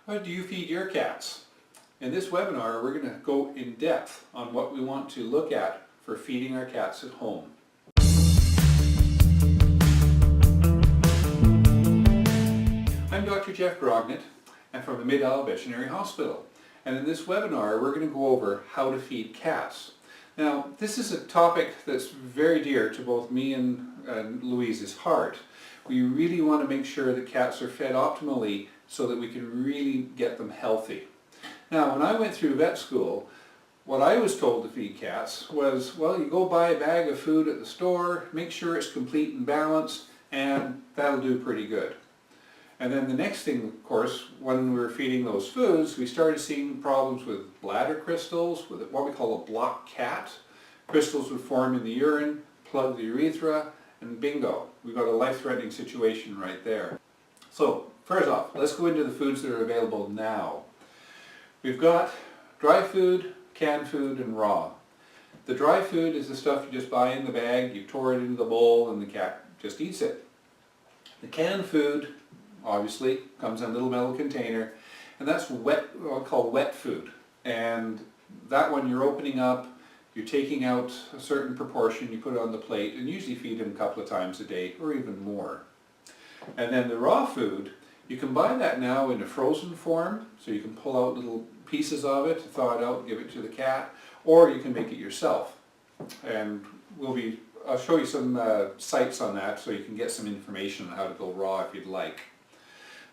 How do you feed your cats? In this webinar, we're going to go in depth on what we want to look at for feeding our cats at home. I'm Dr. Jeff Grognet, and from the Mid-Isle Veterinary Hospital. And in this webinar, we're going to go over how to feed cats. Now, this is a topic that's very dear to both me and Louise's heart. We really want to make sure that cats are fed optimally so that we can really get them healthy. Now, when I went through vet school, what I was told to feed cats was, well, you go buy a bag of food at the store, make sure it's complete and balanced, and that'll do pretty good. And then the next thing, of course, when we were feeding those foods, we started seeing problems with bladder crystals, with what we call a block cat. Crystals would form in the urine, plug the urethra, and bingo, we've got a life-threatening situation right there. So, first off, let's go into the foods that are available now. We've got dry food, canned food, and raw. The dry food is the stuff you just buy in the bag, you pour it into the bowl, and the cat just eats it. The canned food, obviously, comes in a little metal container, and that's what I call wet food. And that one you're opening up, you're taking out a certain proportion, you put it on the plate, and usually feed them a couple of times a day, or even more. And then the raw food, you can buy that now in a frozen form, so you can pull out little pieces of it, thaw it out, give it to the cat, or you can make it yourself. And I'll show you some sites on that so you can get some information on how to go raw if you'd like.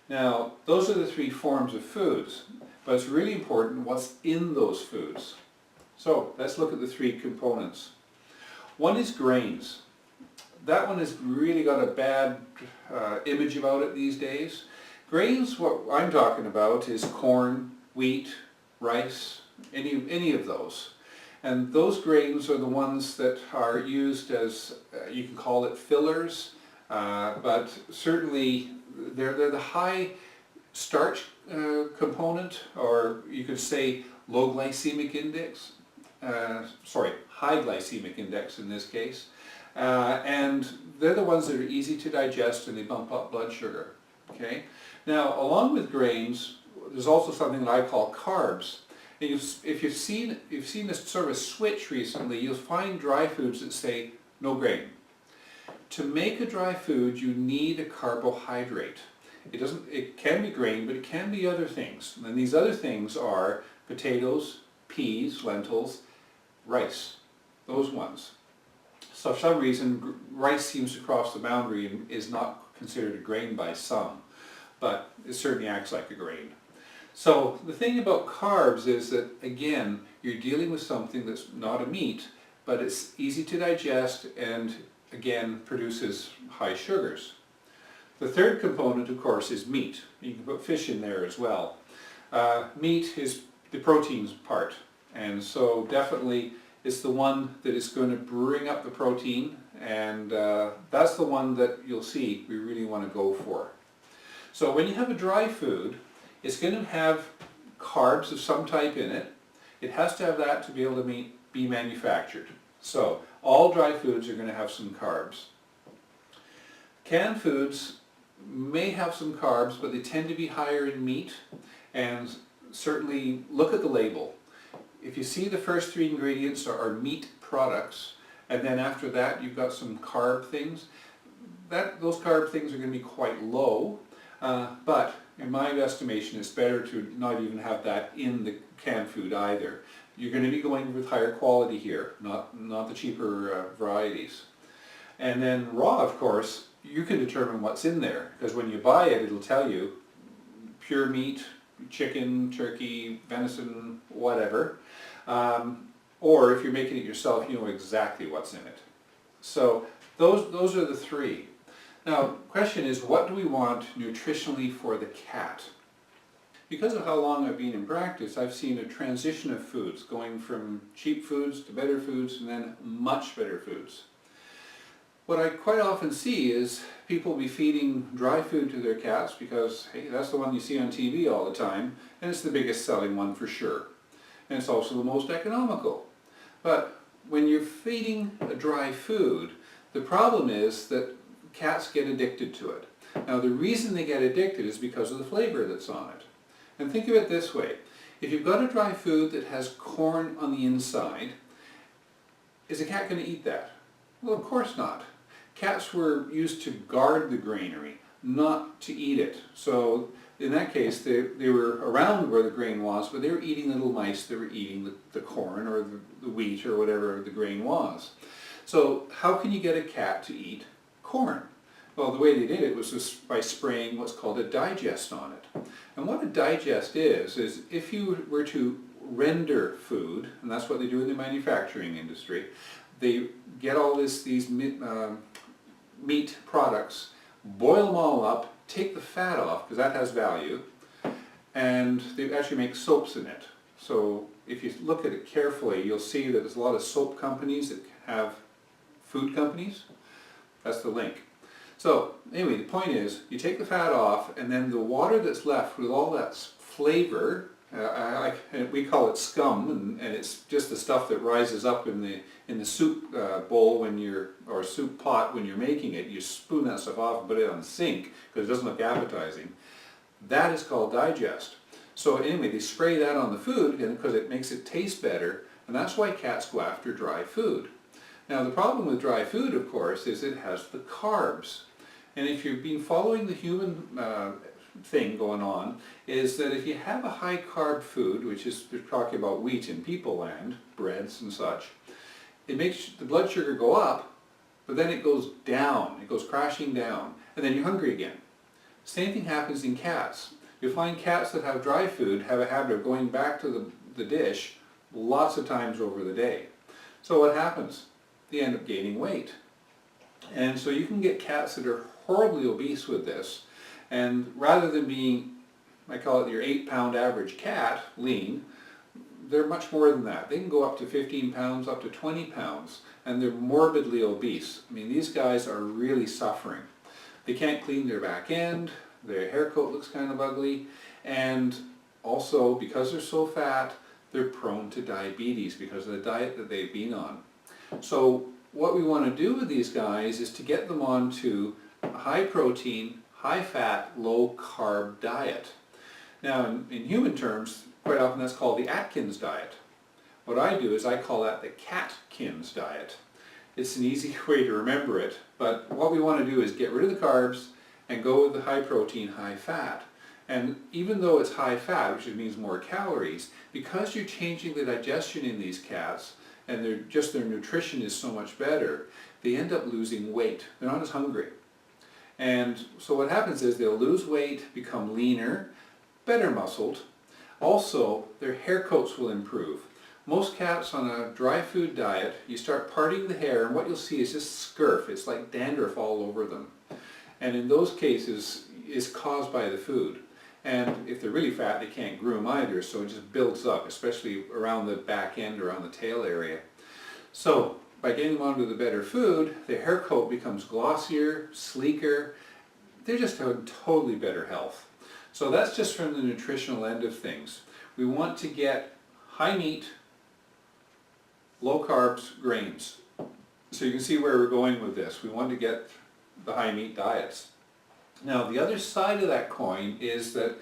Now, those are the three forms of foods, but it's really important what's in those foods. So, let's look at the three components. One is grains. That one has really got a bad image about it these days. Grains, what I'm talking about is corn, wheat, rice, any of those. And those grains are the ones that are used as, you can call it fillers, but certainly they're the high starch component, or you could say low glycemic index, high glycemic index in this case. And they're the ones that are easy to digest and they bump up blood sugar. Okay? Now, along with grains, there's also something that I call carbs. And if you've seen this sort of a switch recently, you'll find dry foods that say no grain. To make a dry food, you need a carbohydrate. It can be grain, but it can be other things. And these other things are potatoes, peas, lentils, rice, those ones. So for some reason, rice seems to cross the boundary and is not considered a grain by some, but it certainly acts like a grain. So the thing about carbs is that, again, you're dealing with something that's not a meat, but it's easy to digest and, again, produces high sugars. The third component, of course, is meat. You can put fish in there as well. Meat is the proteins part, and so definitely it's the one that is going to bring up the protein, and that's the one that you'll see we really want to go for. So when you have a dry food, it's going to have carbs of some type in it. It has to have that to be able to be manufactured. So all dry foods are going to have some carbs. Canned foods may have some carbs, but they tend to be higher in meat, and certainly look at the label. If you see the first three ingredients are meat products, and then after that you've got some carb things, those carb things are going to be quite low, but in my estimation it's better to not even have that in the canned food either. You're going to be going with higher quality here, not the cheaper varieties. And then raw, of course, you can determine what's in there, because when you buy it, it'll tell you pure meat, chicken, turkey, venison, whatever. Or if you're making it yourself, you know exactly what's in it. So those are the three. Now, the question is, what do we want nutritionally for the cat? Because of how long I've been in practice, I've seen a transition of foods, going from cheap foods to better foods, and then much better foods. What I quite often see is people be feeding dry food to their cats because, hey, that's the one you see on TV all the time, and it's the biggest selling one for sure. And it's also the most economical. But when you're feeding a dry food, the problem is that cats get addicted to it. Now, the reason they get addicted is because of the flavor that's on it. And think of it this way. If you've got a dry food that has corn on the inside, is a cat going to eat that? Well, of course not. Cats were used to guard the granary, not to eat it. So in that case, they were around where the grain was, but they were eating little mice that were eating the corn or the wheat or whatever the grain was. So how can you get a cat to eat corn? Well, the way they did it was just by spraying what's called a digest on it. And what a digest is if you were to render food, and that's what they do in the manufacturing industry, they get all these meat products, boil them all up, take the fat off, because that has value, and they actually make soaps in it. So if you look at it carefully, you'll see that there's a lot of soap companies that have food companies. That's the link. So anyway, the point is, you take the fat off, and then the water that's left with all that flavor, we call it scum, and it's just the stuff that rises up in the soup bowl or soup pot when you're making it. You spoon that stuff off and put it on the sink because it doesn't look appetizing. That is called digest. So anyway, they spray that on the food because it makes it taste better, and that's why cats go after dry food. Now the problem with dry food, of course, is it has the carbs. And if you've been following the human thing going on, is that if you have a high carb food, which is, we're talking about wheat in people land, breads and such, it makes the blood sugar go up, but then it goes down, it goes crashing down, and then you're hungry again. Same thing happens in cats. You'll find cats that have dry food have a habit of going back to the dish lots of times over the day. So what happens? They end up gaining weight. And so you can get cats that are horribly obese with this, and rather than being, I call it your 8-pound average cat, lean, they're much more than that. They can go up to 15 pounds, up to 20 pounds, and they're morbidly obese. I mean, these guys are really suffering. They can't clean their back end, their hair coat looks kind of ugly, and also, because they're so fat, they're prone to diabetes because of the diet that they've been on. So what we want to do with these guys is to get them onto a high protein, high fat, low carb diet. Now in human terms, quite often that's called the Atkins diet. What I do is I call that the Catkins diet. It's an easy way to remember it, but what we want to do is get rid of the carbs and go with the high protein, high fat. And even though it's high fat, which means more calories, because you're changing the digestion in these cats, and their nutrition is so much better, they end up losing weight. They're not as hungry. And so what happens is they'll lose weight, become leaner, better muscled. Also, their hair coats will improve. Most cats on a dry food diet, you start parting the hair, and what you'll see is just scurf. It's like dandruff all over them. And in those cases, it's caused by the food. And if they're really fat, they can't groom either, so it just builds up, especially around the back end, around the tail area. So by getting them onto the better food, their hair coat becomes glossier, sleeker. They're just having totally better health. So that's just from the nutritional end of things. We want to get high meat, low carbs grains. So you can see where we're going with this. We want to get the high meat diets. Now the other side of that coin is that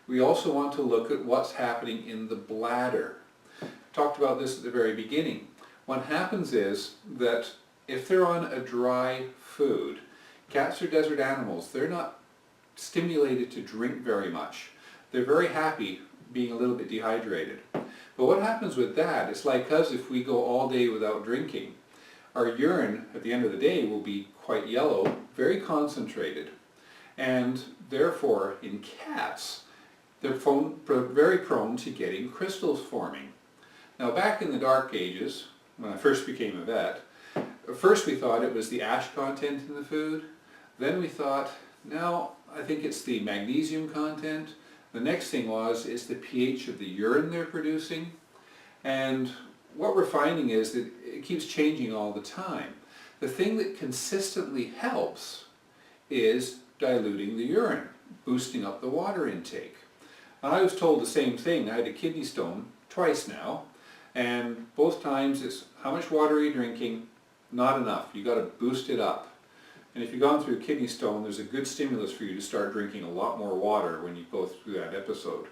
we also want to look at what's happening in the bladder. Talked about this at the very beginning. What happens is that if they're on a dry food, cats are desert animals, they're not stimulated to drink very much. They're very happy being a little bit dehydrated. But what happens with that, it's like us if we go all day without drinking. Our urine at the end of the day will be quite yellow, very concentrated. And therefore, in cats, they're very prone to getting crystals forming. Now back in the dark ages, when I first became a vet, first we thought it was the ash content in the food. Then we thought, no, I think it's the magnesium content. The next thing was, it's the pH of the urine they're producing. And what we're finding is that it keeps changing all the time. The thing that consistently helps is diluting the urine, boosting up the water intake. And I was told the same thing. I had a kidney stone twice now, and both times it's how much water are you drinking? Not enough. You got to boost it up. And if you've gone through a kidney stone, there's a good stimulus for you to start drinking a lot more water when you go through that episode.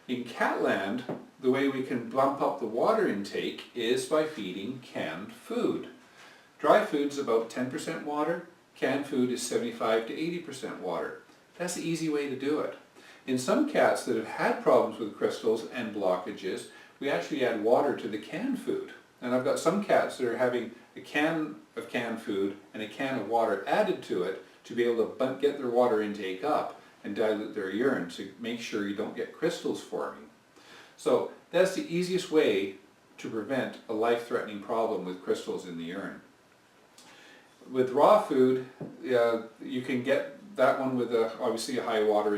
In Catland, the way we can bump up the water intake is by feeding canned food. Dry food's about 10% water, canned food is 75 to 80% water. That's the easy way to do it. In some cats that have had problems with crystals and blockages, we actually add water to the canned food. And I've got some cats that are having a can of canned food and a can of water added to it to be able to get their water intake up and dilute their urine to make sure you don't get crystals forming. So that's the easiest way to prevent a life-threatening problem with crystals in the urine. With raw food, you can get that one with obviously a high water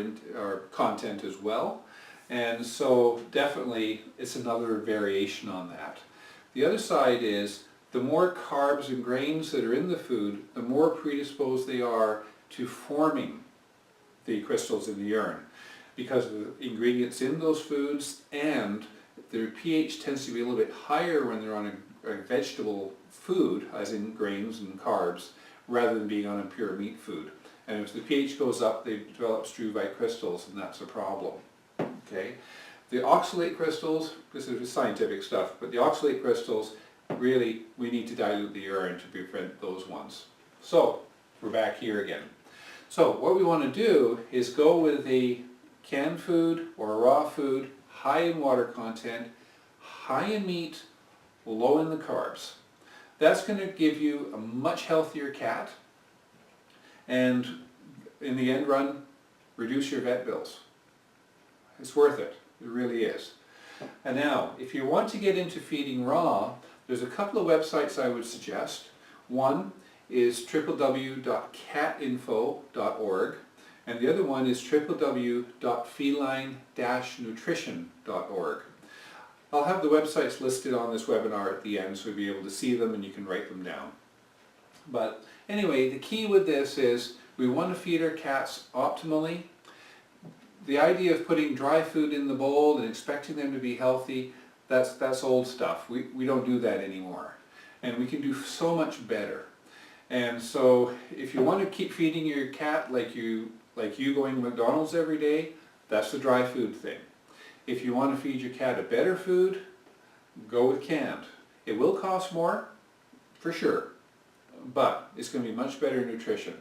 content as well. And so definitely it's another variation on that. The other side is the more carbs and grains that are in the food, the more predisposed they are to forming the crystals in the urine because of the ingredients in those foods, and their pH tends to be a little bit higher when they're on a vegetable food, as in grains and carbs, rather than being on a pure meat food. And if the pH goes up, they develop struvite crystals, and that's a problem. Okay? The oxalate crystals, this is scientific stuff, but the oxalate crystals, really, we need to dilute the urine to prevent those ones. So, we're back here again. So, what we want to do is go with a canned food or a raw food, high in water content, high in meat, low in the carbs. That's going to give you a much healthier cat, and in the end run, reduce your vet bills. It's worth it. It really is. And now, if you want to get into feeding raw, there's a couple of websites I would suggest. One is www.catinfo.org, and the other one is www.feline-nutrition.org. I'll have the websites listed on this webinar at the end so you'll be able to see them and you can write them down. But anyway, the key with this is we want to feed our cats optimally. The idea of putting dry food in the bowl and expecting them to be healthy, that's old stuff. We don't do that anymore. And we can do so much better. And so if you want to keep feeding your cat like you going to McDonald's every day, that's the dry food thing. If you want to feed your cat a better food, go with canned. It will cost more, for sure, but it's going to be much better nutrition.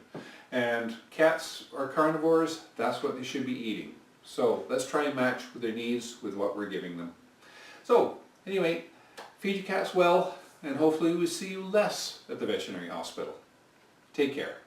And cats are carnivores, that's what they should be eating. So let's try and match their needs with what we're giving them. So anyway, feed your cats well, and hopefully we'll see you less at the veterinary hospital. Take care.